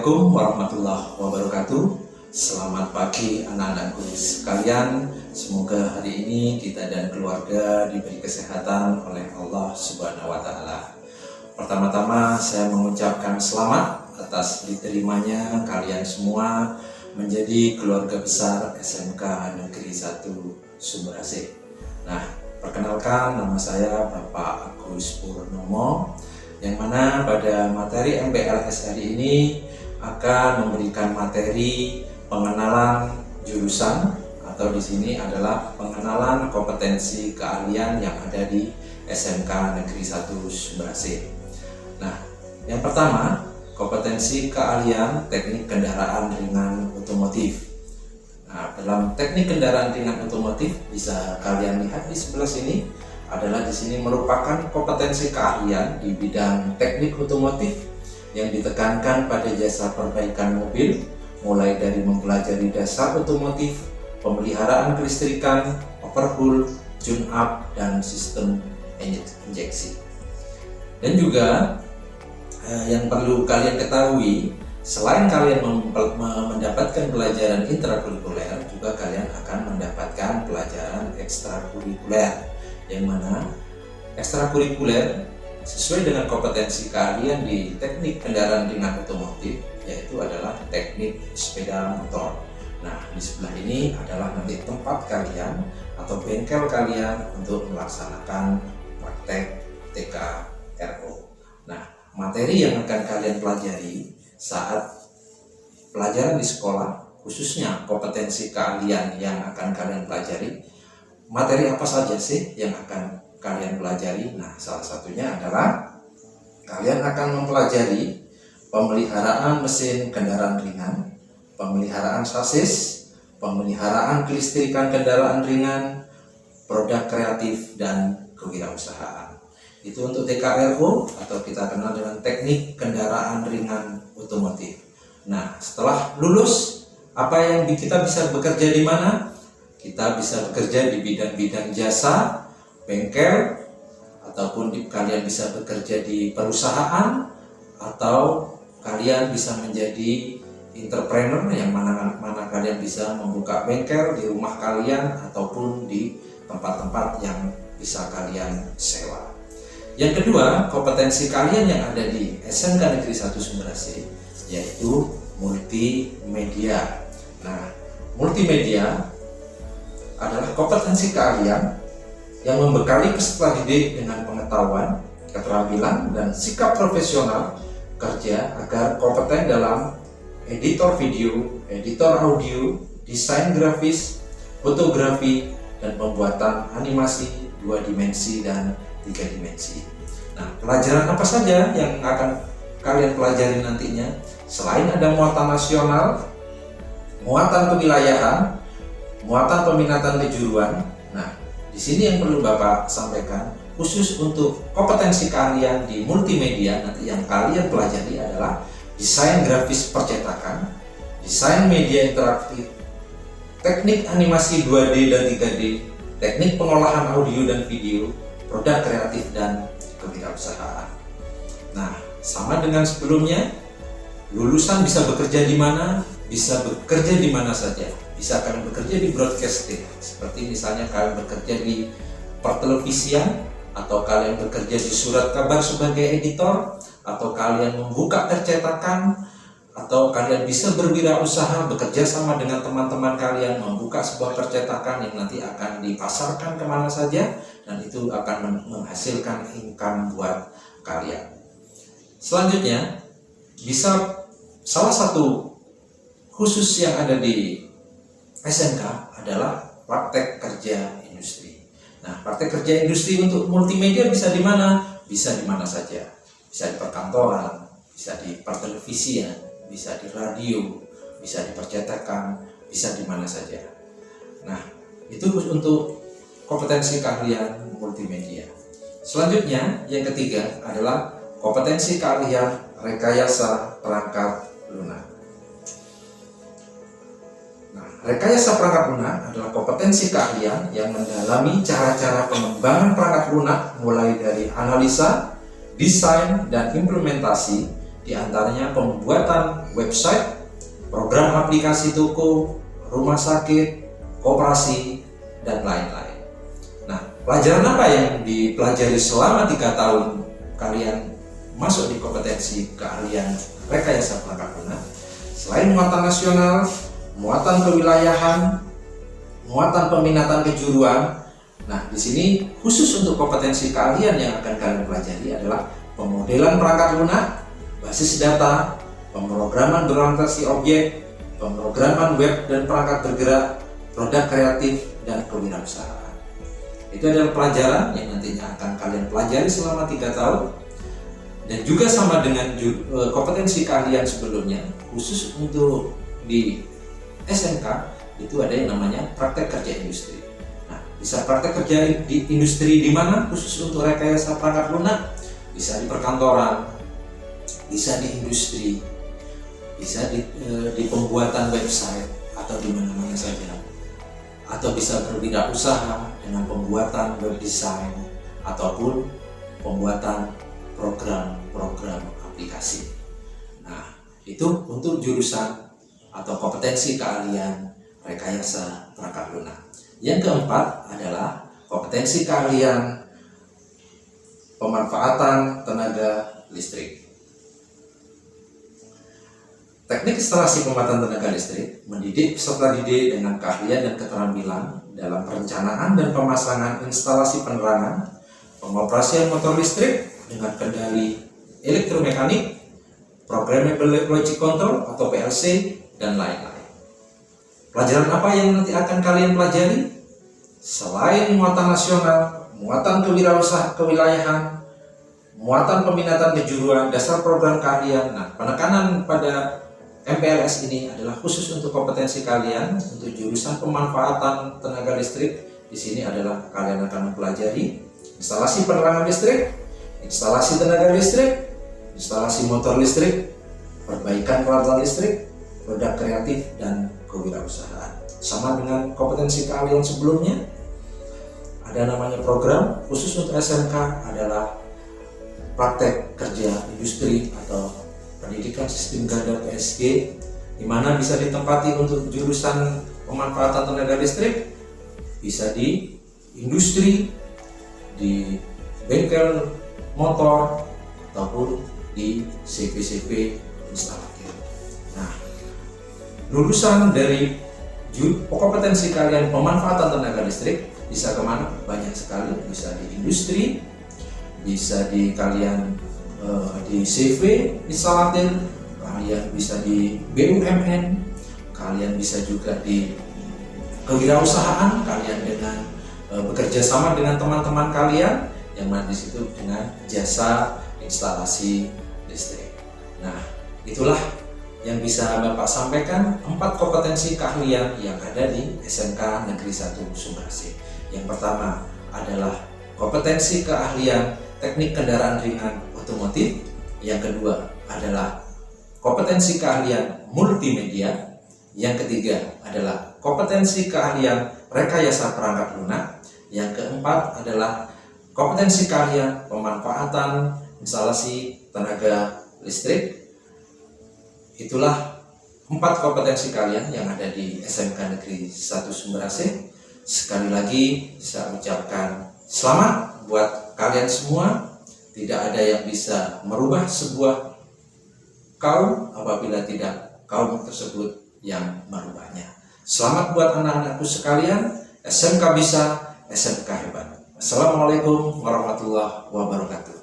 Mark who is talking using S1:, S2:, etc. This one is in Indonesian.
S1: Assalamualaikum warahmatullahi wabarakatuh. Selamat pagi anak-anakku sekalian. Semoga hari ini kita dan keluarga diberi kesehatan oleh Allah Subhanahu wa Ta'ala. Pertama-tama saya mengucapkan selamat atas diterimanya kalian semua menjadi keluarga besar SMK Negeri 1 Sumber Asih. Nah, perkenalkan, nama saya Bapak Agus Purnomo, yang mana pada materi MPLS hari ini akan memberikan materi pengenalan jurusan, atau di sini adalah pengenalan kompetensi keahlian yang ada di SMK Negeri 1 Sumber Asih. Nah, yang pertama, kompetensi keahlian teknik kendaraan ringan otomotif. Nah, dalam teknik kendaraan ringan otomotif bisa kalian lihat di sebelah sini adalah di sini merupakan kompetensi keahlian di bidang teknik otomotif yang ditekankan pada jasa perbaikan mobil, mulai dari mempelajari dasar otomotif, pemeliharaan kelistrikan, overhaul, tune up, dan sistem injeksi. Dan juga yang perlu kalian ketahui, selain kalian mendapatkan pelajaran intrakurikuler, juga kalian akan mendapatkan pelajaran ekstrakurikuler, yang mana ekstrakurikuler sesuai dengan kompetensi keahlian di teknik kendaraan ringan otomotif, yaitu adalah teknik sepeda motor. Nah, di sebelah ini adalah nanti tempat kalian atau bengkel kalian untuk melaksanakan praktek TKRO. Nah, materi yang akan kalian pelajari saat pelajaran di sekolah, khususnya kompetensi keahlian yang akan kalian pelajari, materi apa saja sih yang akan kalian pelajari? Nah, salah satunya adalah kalian akan mempelajari pemeliharaan mesin kendaraan ringan, pemeliharaan sasis, pemeliharaan kelistrikan kendaraan ringan, produk kreatif, dan kewirausahaan. Itu untuk TKRO atau kita kenal dengan teknik kendaraan ringan otomotif. Nah, setelah lulus, apa yang kita bisa bekerja di mana? Kita bisa bekerja di bidang-bidang jasa, bengkel, ataupun kalian bisa bekerja di perusahaan, atau kalian bisa menjadi entrepreneur yang mana kalian bisa membuka bengkel di rumah kalian ataupun di tempat-tempat yang bisa kalian sewa. Yang kedua, kompetensi kalian yang ada di SMK Negeri 1 Sumber Asih yaitu multimedia. Nah, multimedia adalah kompetensi keahlian yang membekali peserta didik dengan pengetahuan, keterampilan, dan sikap profesional kerja agar kompeten dalam editor video, editor audio, desain grafis, fotografi, dan pembuatan animasi 2 dimensi dan 3 dimensi. Nah, pelajaran apa saja yang akan kalian pelajari nantinya? Selain ada muatan nasional, muatan kewilayahan, muatan peminatan kejuruan. Nah, di sini yang perlu Bapak sampaikan, khusus untuk kompetensi keahlian di multimedia, nanti yang kalian pelajari adalah desain grafis percetakan, desain media interaktif, teknik animasi 2D dan 3D, teknik pengolahan audio dan video, produk kreatif, dan kewirausahaan. Nah, sama dengan sebelumnya, lulusan bisa bekerja di mana? Bisa bekerja di mana saja. Bisa kalian bekerja di broadcasting, seperti misalnya kalian bekerja di pertelevisian, atau kalian bekerja di surat kabar sebagai editor, atau kalian membuka percetakan, atau kalian bisa berwirausaha bekerja sama dengan teman-teman kalian membuka sebuah percetakan yang nanti akan dipasarkan kemana saja, dan itu akan menghasilkan income buat kalian. Selanjutnya, bisa salah satu khusus yang ada di SMK adalah praktek kerja industri. Nah, praktek kerja industri untuk multimedia bisa di mana? Bisa di mana saja. Bisa di perkantoran, bisa di pertelevisian, bisa di radio, bisa di percetakan, bisa di mana saja. Nah, itu untuk kompetensi keahlian multimedia. Selanjutnya, yang ketiga adalah kompetensi keahlian rekayasa perangkat lunak. Rekayasa perangkat lunak adalah kompetensi keahlian yang mendalami cara-cara pengembangan perangkat lunak mulai dari analisa, desain, dan implementasi, di antaranya pembuatan website, program aplikasi toko, rumah sakit, koperasi, dan lain-lain. Nah, pelajaran apa yang dipelajari selama 3 tahun kalian masuk di kompetensi keahlian rekayasa perangkat lunak? Selain muatan nasional, muatan kewilayahan, muatan peminatan kejuruan. Nah, di sini khusus untuk kompetensi keahlian yang akan kalian pelajari adalah pemodelan perangkat lunak, basis data, pemrograman berorientasi objek, pemrograman web dan perangkat bergerak, produk kreatif, dan kewirausahaan. Itu adalah pelajaran yang nantinya akan kalian pelajari selama 3 tahun. Dan juga sama dengan kompetensi keahlian sebelumnya, khusus untuk di SMK itu ada yang namanya praktek kerja industri. Nah, bisa praktek kerja di industri di mana khusus untuk rekayasa perangkat lunak, bisa di perkantoran, bisa di industri, bisa di pembuatan website atau di mana-mana saja, atau bisa berwirausaha dengan pembuatan web design ataupun pembuatan program aplikasi. Nah, itu untuk jurusan atau kompetensi keahlian rekayasa perangkat lunak. Yang keempat adalah kompetensi keahlian pemanfaatan tenaga listrik. Teknik instalasi pemanfaatan tenaga listrik mendidik peserta didik dengan keahlian dan keterampilan dalam perencanaan dan pemasangan instalasi penerangan, pengoperasian motor listrik dengan kendali elektromekanik, programmable logic control atau PLC, dan lain-lain. Pelajaran apa yang nanti akan kalian pelajari? Selain muatan nasional, muatan kewilayahan, muatan peminatan kejuruan, dasar program keahlian. Nah, penekanan pada MPLS ini adalah khusus untuk kompetensi kalian untuk jurusan pemanfaatan tenaga listrik. Di sini adalah kalian akan mempelajari instalasi penerangan listrik, instalasi tenaga listrik, instalasi motor listrik, perbaikan peralatan listrik, produk kreatif, dan kewirausahaan. Sama dengan kompetensi keahlian sebelumnya, ada namanya program khusus untuk SMK adalah praktek kerja industri atau pendidikan sistem ganda PSG, di mana bisa ditempati untuk jurusan pemanfaatan tenaga listrik, bisa di industri, di bengkel motor, ataupun di CV instalator. Nah, lulusan dari kompetensi kalian pemanfaatan tenaga listrik bisa kemana? Banyak sekali, bisa di industri, bisa di kalian di CV instalator, kalian bisa di BUMN, kalian bisa juga di kewirausahaan, kalian dengan bekerja sama dengan teman-teman kalian yang mana di situ dengan jasa instalasi listrik. Nah, itulah yang bisa Bapak sampaikan 4 kompetensi keahlian yang ada di SMK Negeri 1 Sumberasih. Yang pertama adalah kompetensi keahlian teknik kendaraan ringan otomotif. Yang kedua adalah kompetensi keahlian multimedia. Yang ketiga adalah kompetensi keahlian rekayasa perangkat lunak. Yang keempat adalah kompetensi keahlian pemanfaatan instalasi tenaga listrik. Itulah 4 kompetensi kalian yang ada di SMK Negeri 1 Sumberasih. Sekali lagi saya ucapkan selamat buat kalian semua. Tidak ada yang bisa merubah sebuah kaum apabila tidak kaum tersebut yang merubahnya. Selamat buat anak-anakku sekalian. SMK bisa, SMK hebat. Assalamualaikum warahmatullahi wabarakatuh.